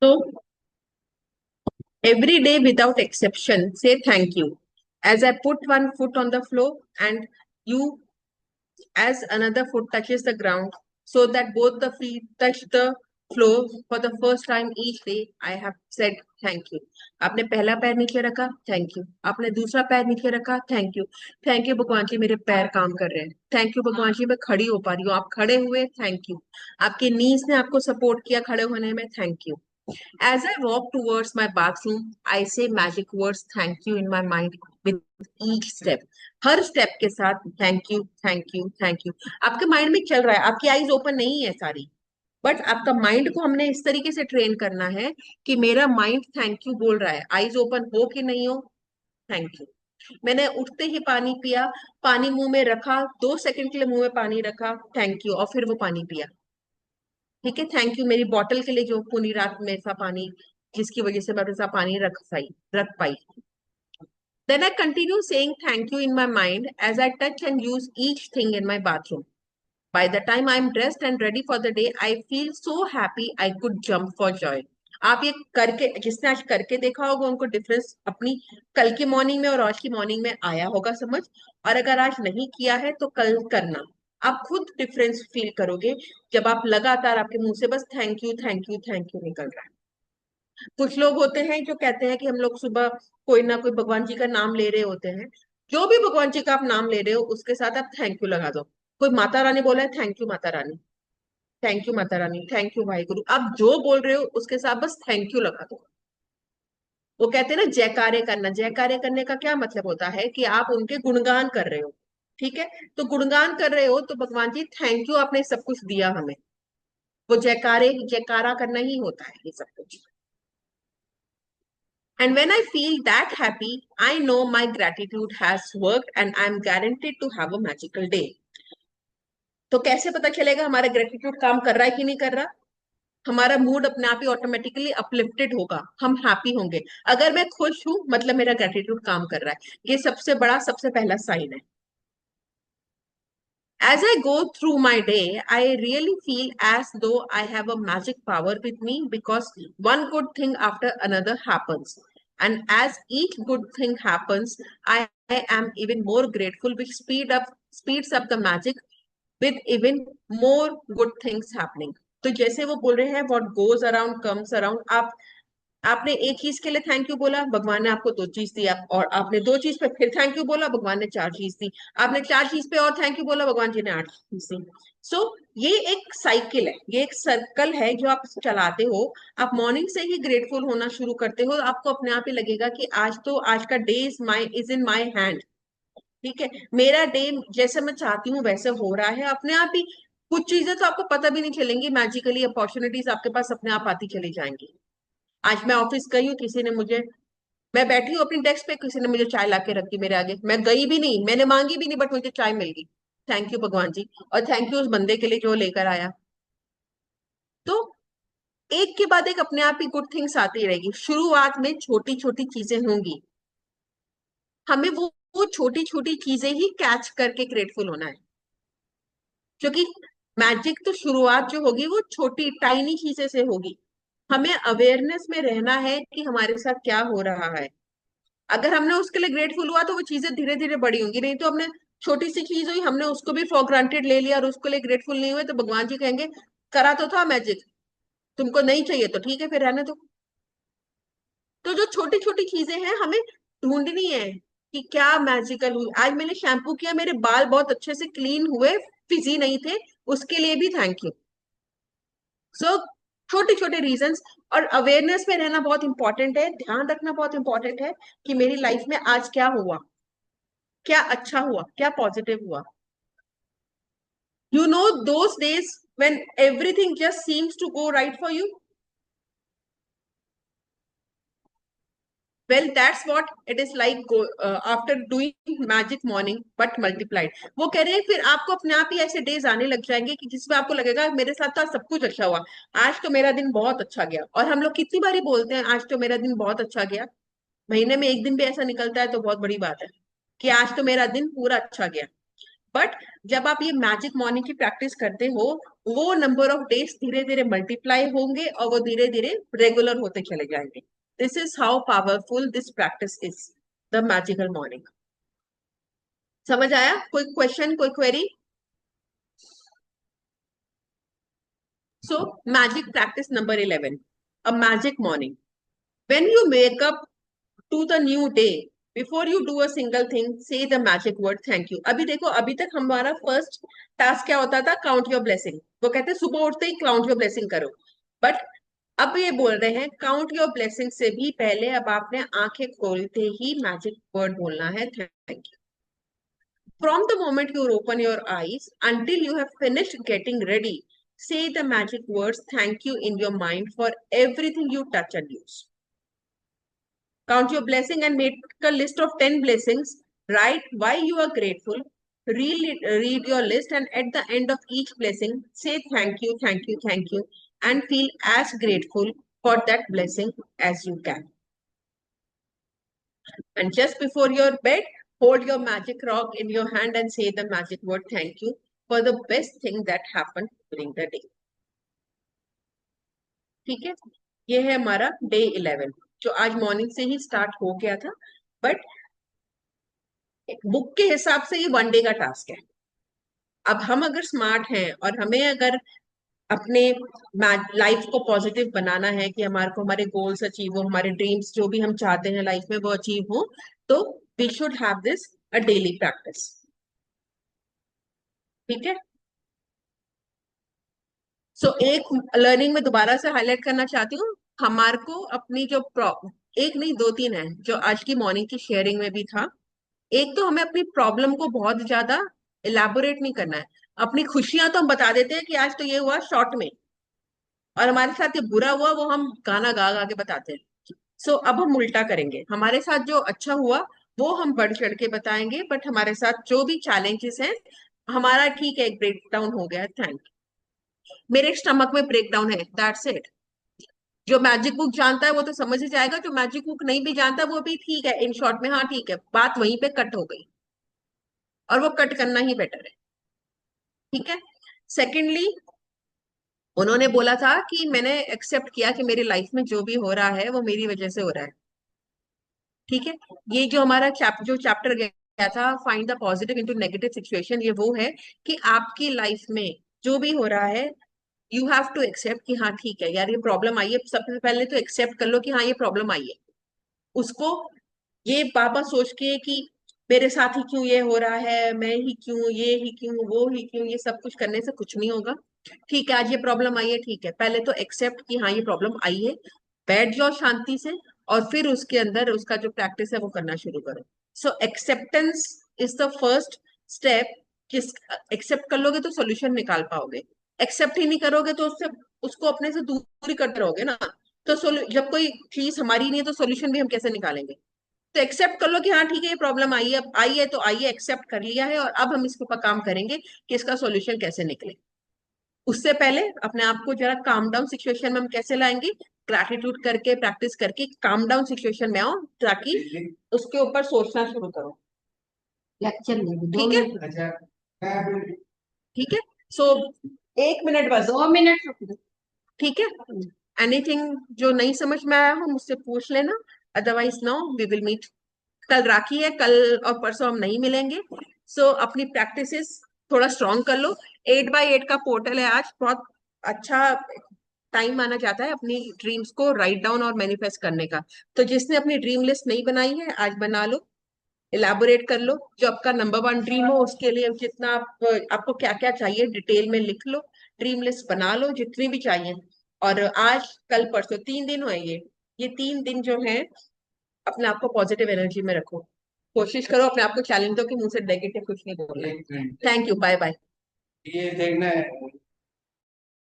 So every day without exception, say thank you. As I put one foot on the floor and you as another foot touches the ground, so that both the feet touch the floor for the first time each day, I have said thank you. आपने पहला पैर नीचे रखा, thank you. आपने दूसरा पैर नीचे रखा, थैंक यू. थैंक यू भगवान जी, मेरे पैर काम कर रहे हैं. थैंक यू भगवान जी, मैं खड़ी हो पा रही हूँ. आप खड़े हुए, थैंक यू. आपके नीज ने आपको सपोर्ट किया खड़े होने में, thank you. As I walk towards my bathroom, I say magic words thank you in my mind with each step. Her step के साथ thank you thank you thank you आपके माइंड में चल रहा है. आपकी आईज ओपन नहीं है सारी, बट आपका माइंड को हमने इस तरीके से ट्रेन करना है कि मेरा माइंड थैंक यू बोल रहा है. आईज ओपन हो कि नहीं हो, थैंक यू. मैंने उठते ही पानी पिया, पानी मुंह में रखा, 2 सेकंड के लिए मुंह में पानी रखा, थैंक यू, और फिर वो पानी पिया. ठीक है, थैंक यू मेरी बॉटल के लिए जो पूरी रात में ऐसा पानी, जिसकी वजह से मैं ऐसा पानी रख पाई. Then I continue saying thank you in my mind as I touch and use each thing in my bathroom. By the time I'm dressed and ready for the day, I feel so happy I could jump for joy. आप ये करके, जिसने आज करके देखा होगा उनको difference अपनी कल की मॉर्निंग में और आज की मॉर्निंग में आया होगा समझ. और अगर आज नहीं किया है तो कल करना. आप खुद डिफरेंस फील करोगे जब आप लगातार आपके मुंह से बस thank you thank you thank you निकल रहा है. कुछ लोग होते हैं जो कहते हैं कि हम लोग सुबह कोई ना कोई भगवान जी का नाम ले रहे होते हैं. जो भी भगवान जी का आप नाम ले रहे हो उसके साथ आप थैंक यू लगा दो. कोई माता रानी बोला है, thank you Mata Rani, thank you Mata Rani, thank you भाई गुरु. आप जो बोल रहे हो उसके साथ बस थैंक यू लगा दो. वो कहते हैं ना जयकारे करना. जयकारे करने का क्या मतलब होता है कि आप उनके गुणगान कर रहे हो. ठीक है, तो गुणगान कर रहे हो तो भगवान जी थैंक यू, आपने सब कुछ दिया हमें. वो जयकारा करना ही होता है ये सब कुछ. And when I feel that happy, I know my gratitude has worked and I'm guaranteed to have a magical day. तो कैसे पता चलेगा हमारा ग्रेटिट्यूड काम कर रहा है कि नहीं कर रहा? हमारा मूड अपने आप ही ऑटोमेटिकली अपलिफ्टेड होगा, हम हैप्पी होंगे. अगर मैं खुश हूं मतलब मेरा ग्रेटिट्यूड काम कर रहा है. ये सबसे बड़ा सबसे पहला साइन है. As I go through my day, I really feel as though I have a magic power with me because one good thing after another happens. And as each good thing happens, I am even more grateful, which speeds up the magic with even more good things happening. तो जैसे वो बोल रहे हैं what goes around comes around. आपने एक चीज के लिए थैंक यू बोला, भगवान ने आपको 2 चीज दी. और आपने 2 चीज पे फिर थैंक यू बोला, भगवान ने 4 चीज दी. आपने 4 चीज पे और थैंक यू बोला, भगवान जी ने 8 चीज दी. सो ये एक साइकिल है, ये एक सर्कल है जो आप चलाते हो. आप मॉर्निंग से ही ग्रेटफुल होना शुरू करते हो, आपको अपने आप ही लगेगा कि आज का day is in my hand. ठीक है, मेरा डे जैसे मैं चाहती हूँ वैसे हो रहा है अपने आप ही. कुछ चीजें तो आपको पता भी नहीं चलेंगी, मैजिकली अपॉर्चुनिटीज आपके पास अपने आप आती चली जाएंगी. आज मैं ऑफिस गई हूँ, किसी ने मुझे, मैं बैठी हूँ अपनी डेस्क पे, किसी ने मुझे चाय ला के रख दी मेरे आगे. मैं गई भी नहीं, मैंने मांगी भी नहीं, बट मुझे चाय मिल गई. थैंक यू भगवान जी, और थैंक यू उस बंदे के लिए जो लेकर आया. तो एक के बाद एक अपने आप ही गुड थिंग्स आती रहेगी. शुरुआत में छोटी छोटी चीजें होंगी, हमें वो छोटी छोटी चीजें ही कैच करके ग्रेटफुल होना है. क्योंकि मैजिक तो शुरुआत जो होगी वो छोटी टाइनी चीजें से होगी. हमें अवेयरनेस में रहना है कि हमारे साथ क्या हो रहा है. अगर हमने उसके लिए ग्रेटफुल हुआ तो वो चीजें धीरे धीरे बड़ी होंगी. नहीं तो हमने छोटी सी चीज हुई, हमने उसको भी फॉर ग्रांटेड ले लिया और उसके लिए ग्रेटफुल नहीं हुए, तो भगवान जी कहेंगे करा तो था मैजिक, तुमको नहीं चाहिए तो ठीक है फिर रहने दो. तो जो छोटी छोटी चीजें हैं हमें ढूंढनी है कि क्या मैजिकल हुई. आज मैंने शैम्पू किया, मेरे बाल बहुत अच्छे से क्लीन हुए, फिजी नहीं थे, उसके लिए भी थैंक यू. सो छोटे छोटे रीजंस. और अवेयरनेस में रहना बहुत इंपॉर्टेंट है, ध्यान रखना बहुत इंपॉर्टेंट है कि मेरी लाइफ में आज क्या हुआ, क्या अच्छा हुआ, क्या पॉजिटिव हुआ. You know those days when everything just seems to go right for you? Well, that's what it is like after doing magic morning but multiplied. वो कह रहे हैं फिर आपको अपने आप ही ऐसे डेज आने लग जाएंगे कि जिसमें आपको लगेगा मेरे साथ तो आज सब कुछ अच्छा हुआ, आज तो मेरा दिन बहुत अच्छा गया. और हम लोग कितनी बारी बोलते हैं आज तो मेरा दिन बहुत अच्छा गया. महीने में एक दिन भी ऐसा निकलता है तो बहुत बड़ी बात है कि आज तो मेरा दिन पूरा अच्छा गया. बट जब आप ये मैजिक मॉर्निंग की प्रैक्टिस करते हो, वो नंबर ऑफ डेज धीरे धीरे मल्टीप्लाई होंगे और वो धीरे धीरे रेगुलर होते चले जाएंगे. This is how powerful this practice is, the magical morning. समझ आया? कोई क्वेश्चन, कोई query? So, magic practice number 11, a magic morning. When you wake up to the new day, before you do a single thing, say the magic word thank you. अभी देखो, अभी तक हमारा first task क्या होता था? Count your blessing. वो कहते हैं सुबह उठते ही काउंट योर ब्लेसिंग करो. बट अब ये बोल रहे हैं काउंट योर ब्लेसिंग से भी पहले अब आपने आंखें खोलते ही मैजिक वर्ड बोलना है, thank you. From the moment you open your eyes until you have finished getting ready, say the magic words thank you in your mind for everything you touch and use. Count your blessing and make a list of 10 blessings. Write why you are grateful. Read your list, and at the end of each blessing, say thank you, thank you, thank you, and feel as grateful for that blessing as you can. And just before your bed, hold your magic rock in your hand and say the magic word thank you for the best thing that happened during the day. ठीक है? ये है हमारा day 11 जो आज morning से ही start हो गया था. बट बुक के हिसाब से ये वन डे का टास्क है. अब हम अगर स्मार्ट हैं और हमें अगर अपने लाइफ को पॉजिटिव बनाना है कि हमारे को हमारे गोल्स अचीव हो, हमारे ड्रीम्स जो भी हम चाहते हैं लाइफ में वो अचीव हो, तो we should have this a daily practice. ठीक है? सो एक लर्निंग में दोबारा से हाईलाइट करना चाहती हूँ. हमारे को अपनी जो एक नहीं दो तीन है जो आज की मॉर्निंग की शेयरिंग में भी था. एक तो हमें अपनी प्रॉब्लम को बहुत ज्यादा इलेबोरेट नहीं करना है. अपनी खुशियां तो हम बता देते हैं कि आज तो ये हुआ शॉर्ट में, और हमारे साथ ये बुरा हुआ वो हम गाना गा गा के बताते हैं. सो अब हम उल्टा करेंगे. हमारे साथ जो अच्छा हुआ वो हम बढ़ चढ़ के बताएंगे, बट हमारे साथ जो भी चैलेंजेस हैं, हमारा ठीक है एक ब्रेक डाउन हो गया, थैंक, मेरे स्टमक में ब्रेक डाउन है, दैट्स इट. जो मैजिक बुक जानता है वो तो समझ ही जाएगा, जो मैजिक बुक नहीं भी जानता वो भी ठीक है, इन शॉर्ट में हाँ ठीक है, बात वहीं पे कट हो गई, और वो कट करना ही बेटर है. ठीक है? सेकेंडली, उन्होंने बोला था कि मैंने एक्सेप्ट किया कि मेरी लाइफ में जो भी हो रहा है वो मेरी वजह से हो रहा है. ठीक है? ये जो हमारा जो चैप्टर गया था find the positive into negative situation, ये वो है कि आपकी लाइफ में जो भी हो रहा है यू हैव टू एक्सेप्ट कि हाँ ठीक है यार ये प्रॉब्लम आई है. सबसे पहले तो एक्सेप्ट कर लो कि हाँ ये प्रॉब्लम आई है. उसको ये बाबा सोच के कि मेरे साथ ही क्यों ये हो रहा है, मैं ही क्यों, ये ही क्यों, वो ही क्यों, ये सब कुछ करने से कुछ नहीं होगा. ठीक है, आज ये प्रॉब्लम आई है, ठीक है, पहले तो एक्सेप्ट कि हाँ ये प्रॉब्लम आई है, बैठ जाओ शांति से, और फिर उसके अंदर उसका जो प्रैक्टिस है वो करना शुरू करो. So acceptance is the first step. किस एक्सेप्ट कर लोगे तो सोल्यूशन निकाल पाओगे. एक्सेप्ट ही नहीं करोगे तो उससे उसको अपने से दूरी करते रहोगे ना. तो जब कोई चीज हमारी नहीं है तो सोल्यूशन भी हम कैसे निकालेंगे? तो एक्सेप्ट कर लो कि हाँ ठीक है ये प्रॉब्लम आई है, अब आई है तो आई है, एक्सेप्ट कर लिया है, और अब हम इसके ऊपर काम करेंगे कि इसका सॉल्यूशन कैसे निकले. उससे पहले अपने आप को जरा काम डाउन सिचुएशन में हम कैसे लाएंगे? ग्रैटिट्यूड करके, प्रैक्टिस करके काम डाउन सिचुएशन में आओ, ताकि उसके ऊपर सोचना शुरू करो. लेक्चर ठीक है? ठीक है. सो 1 मिनट बस, 2 मिनट रुक दो. ठीक है? एनीथिंग जो नहीं समझ में आया हो मुझसे पूछ लेना, otherwise no we will meet. कल राखी है, कल और परसों हम नहीं मिलेंगे. सो अपनी प्रैक्टिसेस थोड़ा स्ट्रॉन्ग कर लो. 8x8 का पोर्टल है, आज बहुत अच्छा टाइम माना जाता है अपनी ड्रीम्स को राइट डाउन और मैनिफेस्ट करने का. तो जिसने अपनी ड्रीम लिस्ट नहीं बनाई है आज बना लो, इलेबोरेट कर लो, जो आपका नंबर 1 ड्रीम हो उसके लिए जितना आपको क्या क्या चाहिए डिटेल में लिख लो, ड्रीम लिस्ट बना लो जितनी भी चाहिए. और आज कल परसों 3 दिन हुए, ये 3 दिन जो है अपने आप को पॉजिटिव एनर्जी में रखो. कोशिश करो अपने आप को चैलेंज दो कि मुंह से नेगेटिव कुछ नहीं बोलना है. Thank you, bye bye. ये देखना है.